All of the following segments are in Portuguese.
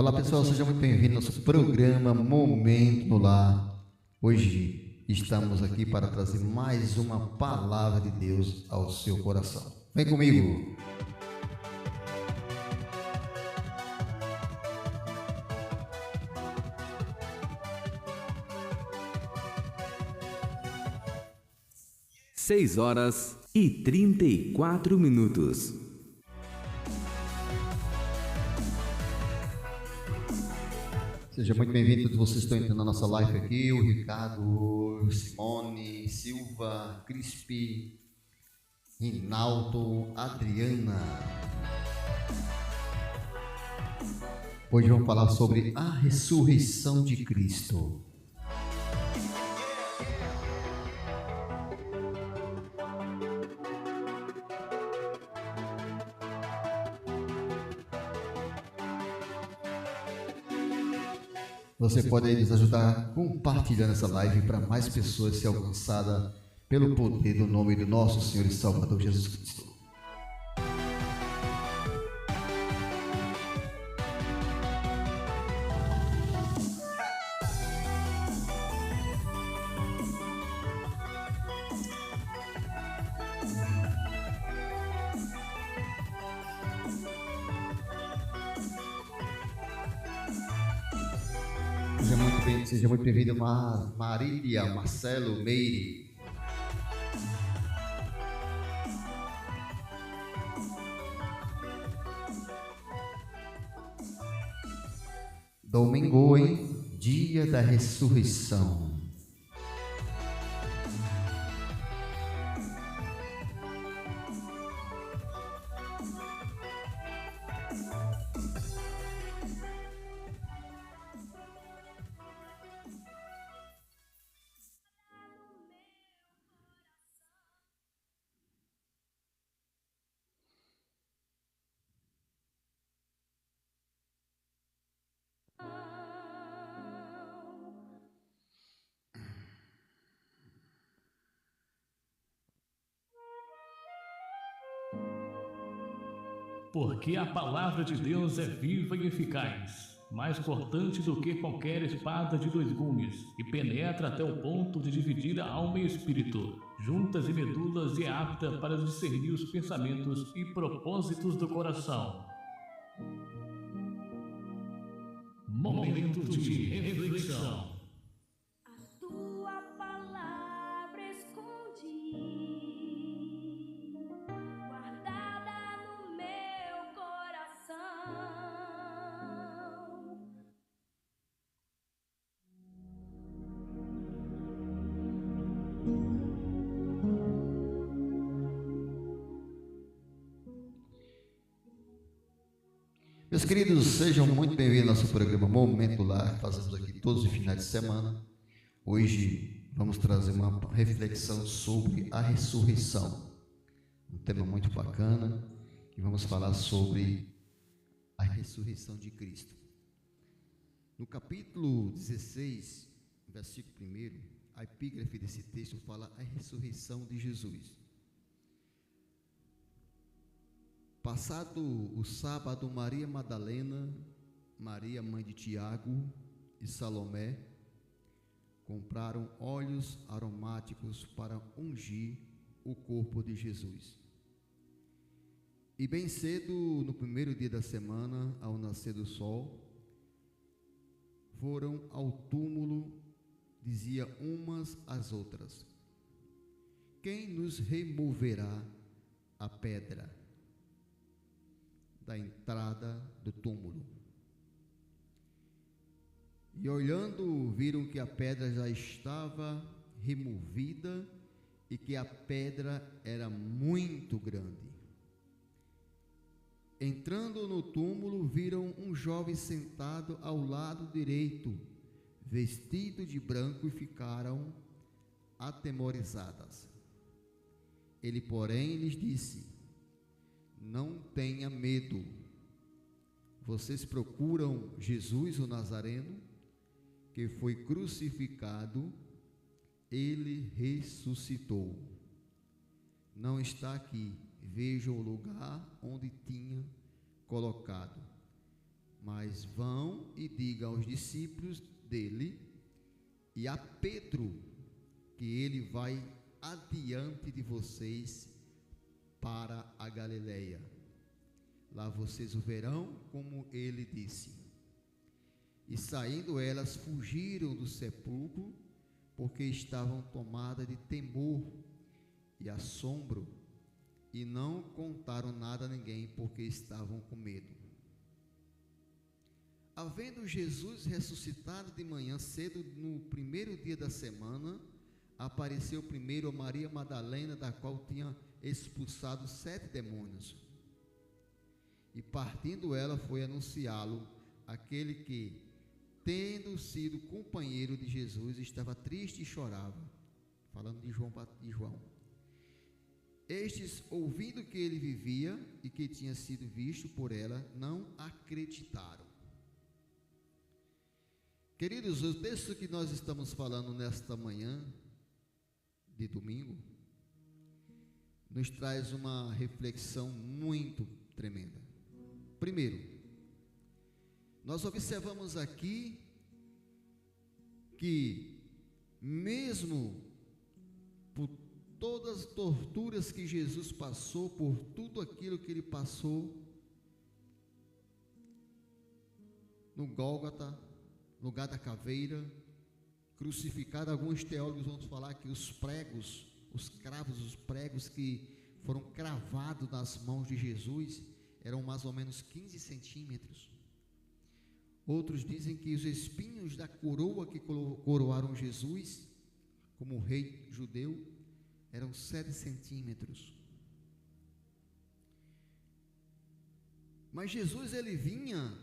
Olá pessoal, seja muito bem-vindo ao nosso programa Momento no Lar. Hoje estamos aqui para trazer mais uma palavra de Deus ao seu coração. Vem comigo! Seis horas e 34 minutos. Seja muito bem-vindo, todos vocês estão entrando na nossa live aqui, o Ricardo, Simone, Silva, Crispi, Rinaldo, Adriana. Hoje vamos falar sobre a ressurreição de Cristo. Você pode aí nos ajudar compartilhando essa live para mais pessoas ser alcançadas pelo poder do nome do nosso Senhor e Salvador Jesus Cristo. Seja muito bem-vindo, Marília, Marcelo, Meire. Domingo, hein? Dia da ressurreição. Porque a palavra de Deus é viva e eficaz, mais cortante do que qualquer espada de dois gumes, e penetra até o ponto de dividir a alma e espírito, juntas e medulas, e é apta para discernir os pensamentos e propósitos do coração. Momento de reflexão. Meus queridos, sejam muito bem-vindos ao nosso programa Momento Lar, que fazemos aqui todos os finais de semana. Hoje vamos trazer uma reflexão sobre a ressurreição, um tema muito bacana, e vamos falar sobre a ressurreição de Cristo. No capítulo 16, versículo 1, a epígrafe desse texto fala a ressurreição de Jesus. Passado o sábado, Maria Madalena, Maria mãe de Tiago e Salomé compraram óleos aromáticos para ungir o corpo de Jesus. E bem cedo, no primeiro dia da semana, ao nascer do sol, foram ao túmulo, dizia umas às outras: quem nos removerá a pedra da entrada do túmulo? E olhando, viram que a pedra já estava removida e que a pedra era muito grande. Entrando no túmulo, viram um jovem sentado ao lado direito, vestido de branco, e ficaram atemorizadas. Ele, porém, lhes disse: não tenha medo. Vocês procuram Jesus, o Nazareno, que foi crucificado. Ele ressuscitou. Não está aqui. Vejam o lugar onde tinha colocado. mas vão e digam aos discípulos dele e a Pedro que ele vai adiante de vocês para a Galileia. Lá vocês o verão, como ele disse. E saindo elas, fugiram do sepulcro, porque estavam tomadas de temor e assombro, e não contaram nada a ninguém, porque estavam com medo. Havendo Jesus ressuscitado de manhã cedo, no primeiro dia da semana, apareceu primeiro a Maria Madalena, da qual tinha expulsado 7 demônios. E partindo ela, foi anunciá-lo aquele que, tendo sido companheiro de Jesus, estava triste e chorava. Falando de João. Estes, ouvindo que ele vivia e que tinha sido visto por ela, não acreditaram. Queridos, o texto que nós estamos falando nesta manhã de domingo nos traz uma reflexão muito tremenda. Primeiro, nós observamos aqui que mesmo por todas as torturas que Jesus passou, por tudo aquilo que ele passou no Gólgota, lugar da caveira, crucificado, alguns teólogos vão falar que os pregos, os cravos, os pregos que foram cravados nas mãos de Jesus eram mais ou menos 15 centímetros. Outros dizem que os espinhos da coroa que coroaram Jesus como rei judeu eram 7 centímetros. Mas Jesus, ele vinha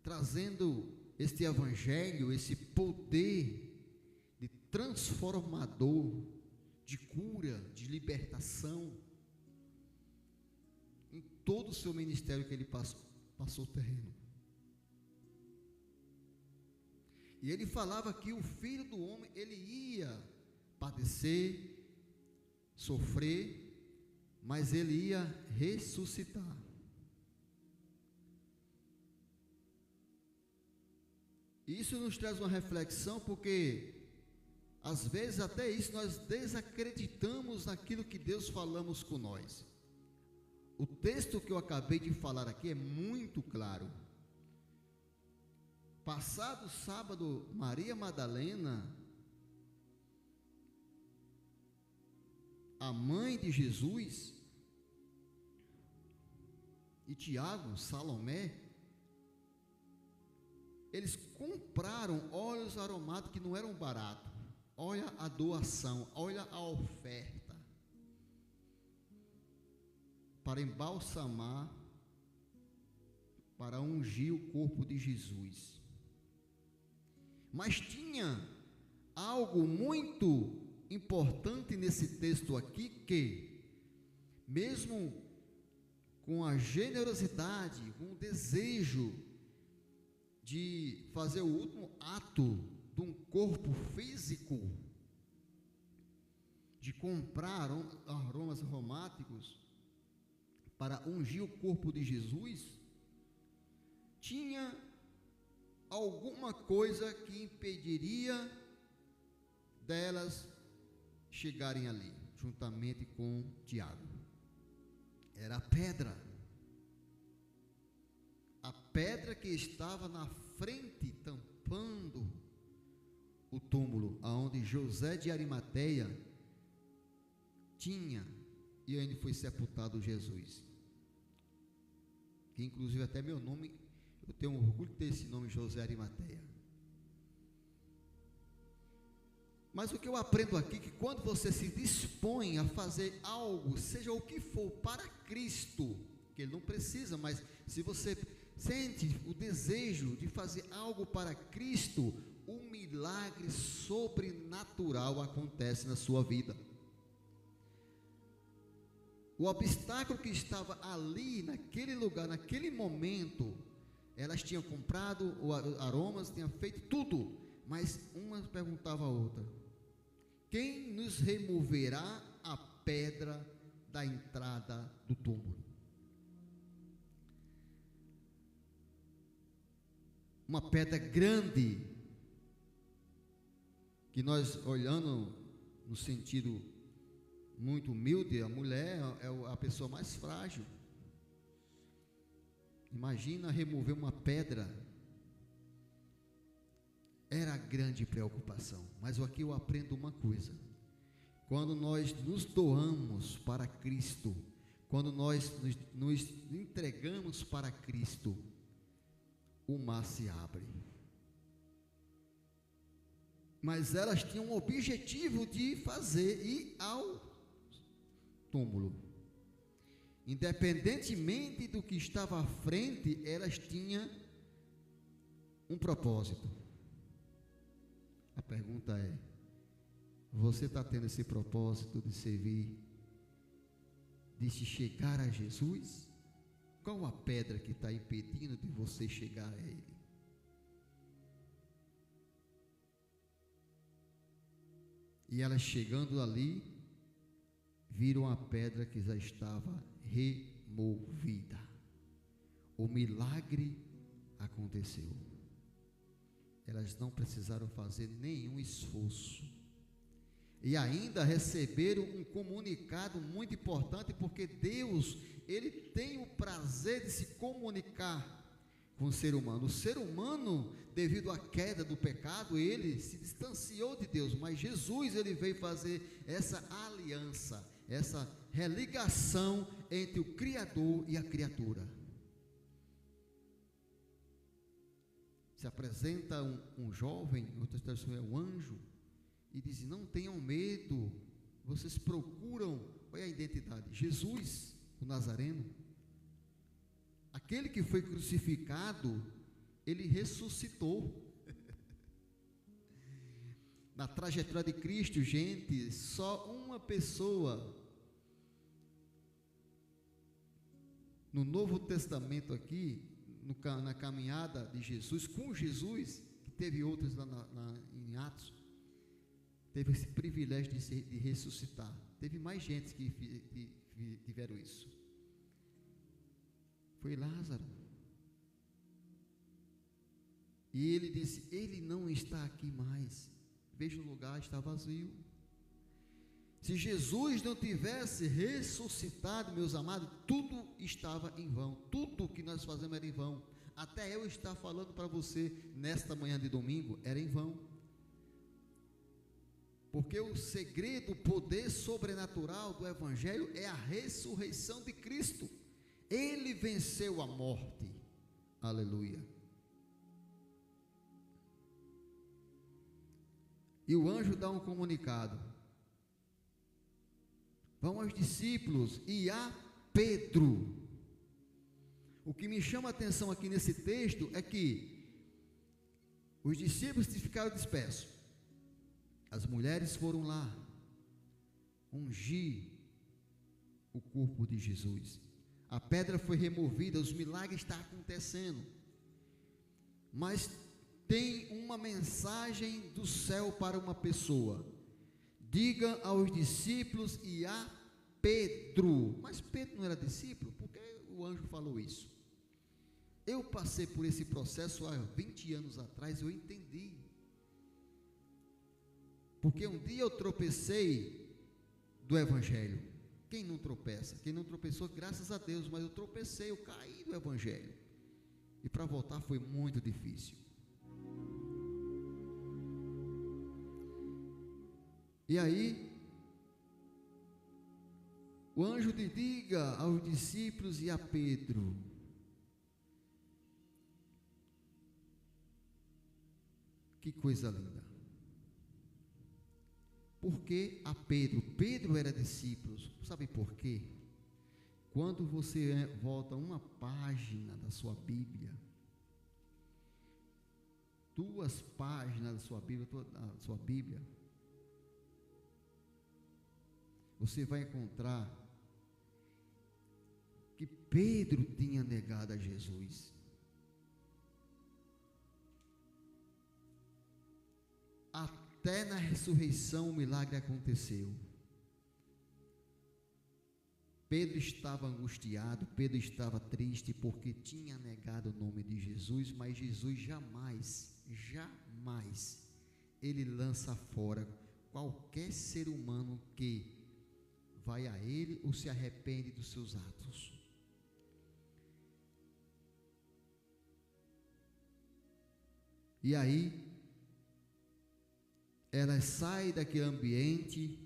trazendo este evangelho, esse poder de transformador, de cura, de libertação, em todo o seu ministério que ele passou o terreno. E ele falava que o Filho do Homem, ele ia padecer, sofrer, mas ele ia ressuscitar. E isso nos traz uma reflexão, porque às vezes até isso nós desacreditamos naquilo que Deus falamos com nós. O texto que eu acabei de falar aqui é muito claro. Passado sábado, Maria Madalena, a mãe de Jesus, e Tiago, Salomé, eles compraram óleos aromáticos que não eram baratos. Olha a doação, olha a oferta, para embalsamar, para ungir o corpo de Jesus. Mas tinha algo muito importante nesse texto aqui, que mesmo com a generosidade, com o desejo de fazer o último ato de um corpo físico, de comprar aromas aromáticos para ungir o corpo de Jesus, tinha alguma coisa que impediria delas chegarem ali, juntamente com Tiago. Era a pedra. A pedra que estava na frente, tampando o túmulo, aonde José de Arimateia tinha, e onde foi sepultado Jesus. Que inclusive até meu nome, eu tenho orgulho de ter esse nome, José Arimateia. Mas o que eu aprendo aqui, que quando você se dispõe a fazer algo, seja o que for, para Cristo, que Ele não precisa, mas se você sente o desejo de fazer algo para Cristo, um milagre sobrenatural acontece na sua vida. O obstáculo que estava ali, naquele lugar, naquele momento, elas tinham comprado aromas, tinham feito tudo, mas uma perguntava a outra: quem nos removerá a pedra da entrada do túmulo? uma pedra grande, que nós olhando no sentido muito humilde, a mulher é a pessoa mais frágil. Imagina remover uma pedra. Era a grande preocupação. Mas aqui eu aprendo uma coisa: quando nós nos doamos para Cristo, quando nós nos entregamos para Cristo, o mar se abre. Mas elas tinham o objetivo de ir ao túmulo. Independentemente do que estava à frente, elas tinham um propósito. A pergunta é: você está tendo esse propósito de servir, de se chegar a Jesus? Qual a pedra que está impedindo de você chegar a Ele? E elas chegando ali, viram a pedra que já estava removida. O milagre aconteceu. Elas não precisaram fazer nenhum esforço. E ainda receberam um comunicado muito importante, porque Deus, Ele tem o prazer de se comunicar com o ser humano. O ser humano, devido à queda do pecado, ele se distanciou de Deus, mas Jesus, Ele veio fazer essa aliança, essa religação entre o Criador e a criatura. Se apresenta um jovem, em outra tradução é um anjo, e diz: não tenham medo, vocês procuram, olha a identidade, Jesus, o Nazareno, aquele que foi crucificado, ele ressuscitou. Na trajetória de Cristo, gente, só uma pessoa no Novo Testamento aqui, na caminhada de Jesus, com Jesus, que teve outros lá em Atos, teve esse privilégio de ressuscitar. Teve mais gente que tiveram isso. Foi Lázaro. E ele disse: ele não está aqui mais. Veja, o lugar está vazio. Se Jesus não tivesse ressuscitado, meus amados, tudo estava em vão. Tudo que nós fazemos era em vão. Até eu estar falando para você nesta manhã de domingo era em vão. Porque o segredo, o poder sobrenatural do Evangelho é a ressurreição de Cristo. Ele venceu a morte. Aleluia. E o anjo dá um comunicado: vão aos discípulos e a Pedro. O que me chama a atenção aqui nesse texto é que os discípulos ficaram dispersos. As mulheres foram lá ungir o corpo de Jesus. A pedra foi removida, os milagres estão acontecendo. Mas tem uma mensagem do céu para uma pessoa: diga aos discípulos e a Pedro. Mas Pedro não era discípulo? Por que o anjo falou isso? Eu passei por esse processo há 20 anos atrás, eu entendi. Porque um dia eu tropecei do Evangelho. Quem não tropeça? Quem não tropeçou, graças a Deus, mas eu tropecei, eu caí do Evangelho. E para voltar foi muito difícil. E aí, o anjo diga aos discípulos e a Pedro. Que coisa linda. Por que a Pedro? Pedro era discípulo. Sabe por quê? Quando você volta uma página da sua Bíblia, 2 páginas da sua Bíblia, você vai encontrar que Pedro tinha negado a Jesus. Até na ressurreição o milagre aconteceu. Pedro estava angustiado, Pedro estava triste porque tinha negado o nome de Jesus, mas Jesus jamais, ele lança fora qualquer ser humano que vai a ele ou se arrepende dos seus atos. E aí, ela sai daquele ambiente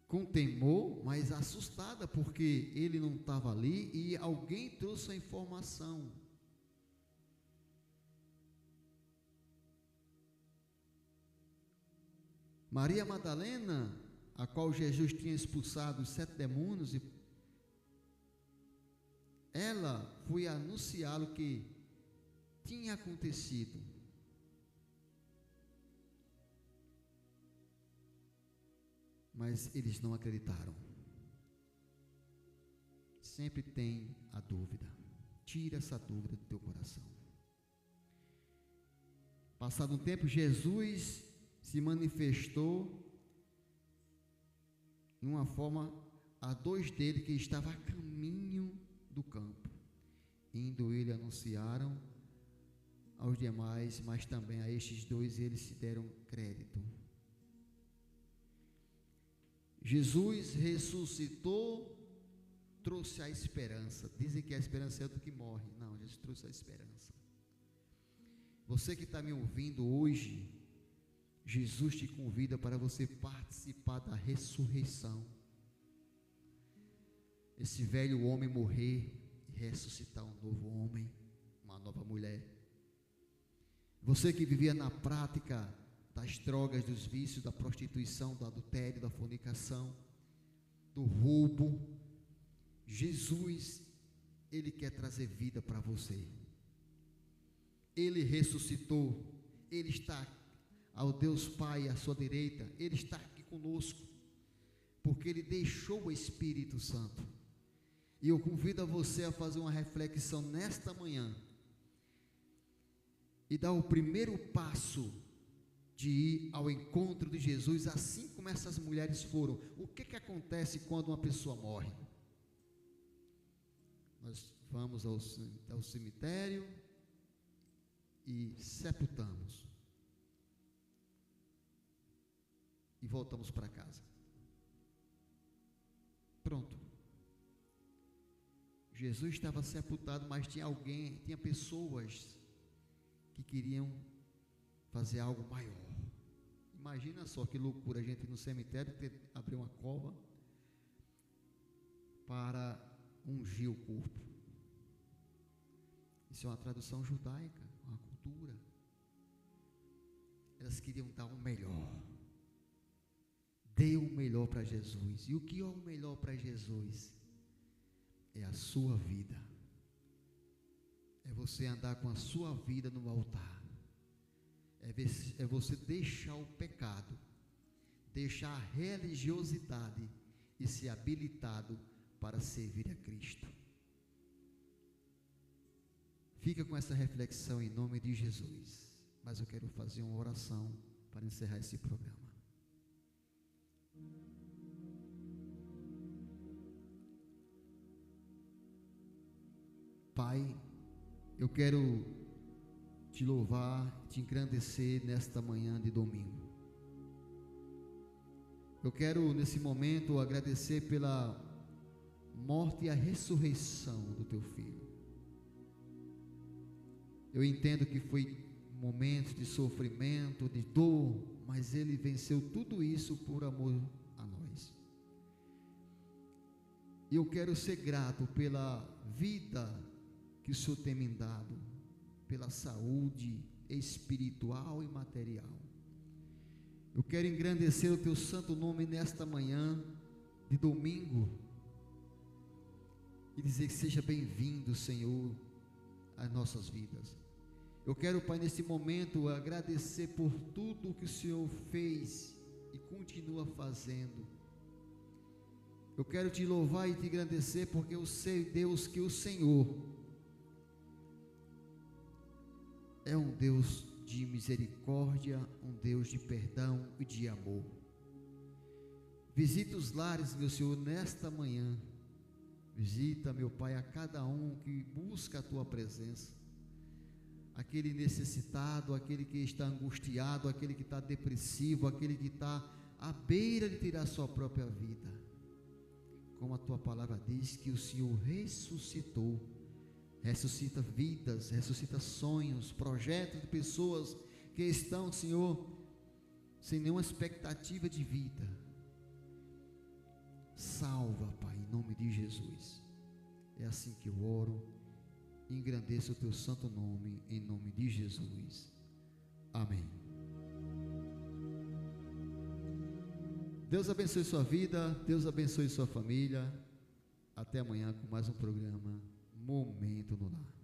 com temor, mas assustada, porque ele não estava ali e alguém trouxe a informação. Maria Madalena, a qual Jesus tinha expulsado os 7 demônios, ela foi anunciá-lo que tinha acontecido. Mas eles não acreditaram. Sempre tem a dúvida. Tira essa dúvida do teu coração. Passado um tempo, Jesus se manifestou numa forma a 2 dele que estavam a caminho do campo. Indo ele anunciaram aos demais, mas também a estes 2 eles se deram crédito. Jesus ressuscitou, trouxe a esperança. Dizem que a esperança é do que morre. Não, Jesus trouxe a esperança. Você que está me ouvindo hoje, Jesus te convida para você participar da ressurreição. Esse velho homem morrer e ressuscitar um novo homem, uma nova mulher. Você que vivia na prática das drogas, dos vícios, da prostituição, do adultério, da fornicação, do roubo, Jesus, Ele quer trazer vida para você. Ele ressuscitou, Ele está ao Deus Pai à sua direita, Ele está aqui conosco, porque Ele deixou o Espírito Santo. E eu convido a você a fazer uma reflexão nesta manhã e dar o primeiro passo de ir ao encontro de Jesus, assim como essas mulheres foram. O que acontece quando uma pessoa morre? Nós vamos ao cemitério e sepultamos e voltamos para casa. Pronto. Jesus estava sepultado, mas tinha pessoas que queriam fazer algo maior. Imagina só que loucura a gente ir no cemitério abrir uma cova para ungir o corpo. Isso é uma tradução judaica, uma cultura. Elas queriam dar o melhor. Dê o melhor para Jesus. E o que é o melhor para Jesus? É a sua vida. É você andar com a sua vida no altar. É você deixar o pecado, deixar a religiosidade e ser habilitado para servir a Cristo. Fica com essa reflexão em nome de Jesus. Mas eu quero fazer uma oração para encerrar esse programa. Pai, eu quero te louvar, te engrandecer nesta manhã de domingo. Eu quero nesse momento agradecer pela morte e a ressurreição do teu filho. Eu entendo que foi momentos de sofrimento, de dor, mas ele venceu tudo isso por amor a nós. E eu quero ser grato pela vida que o Senhor tem me dado, pela saúde espiritual e material. Eu quero engrandecer o teu santo nome nesta manhã de domingo e dizer que seja bem-vindo, Senhor, às nossas vidas. Eu quero, Pai, nesse momento agradecer por tudo que o Senhor fez e continua fazendo. Eu quero te louvar e te engrandecer porque eu sei, Deus, que o Senhor é um Deus de misericórdia, um Deus de perdão e de amor. Visita os lares, meu Senhor, nesta manhã. Visita, meu Pai, a cada um que busca a Tua presença. Aquele necessitado, aquele que está angustiado, aquele que está depressivo, aquele que está à beira de tirar sua própria vida. Como a Tua palavra diz, que o Senhor ressuscitou. Ressuscita vidas, ressuscita sonhos, projetos de pessoas que estão, Senhor, sem nenhuma expectativa de vida. Salva, Pai, em nome de Jesus. É assim que eu oro. Engrandeça o Teu santo nome, em nome de Jesus. Amém. Deus abençoe sua vida, Deus abençoe sua família. Até amanhã com mais um programa Momento no Lar.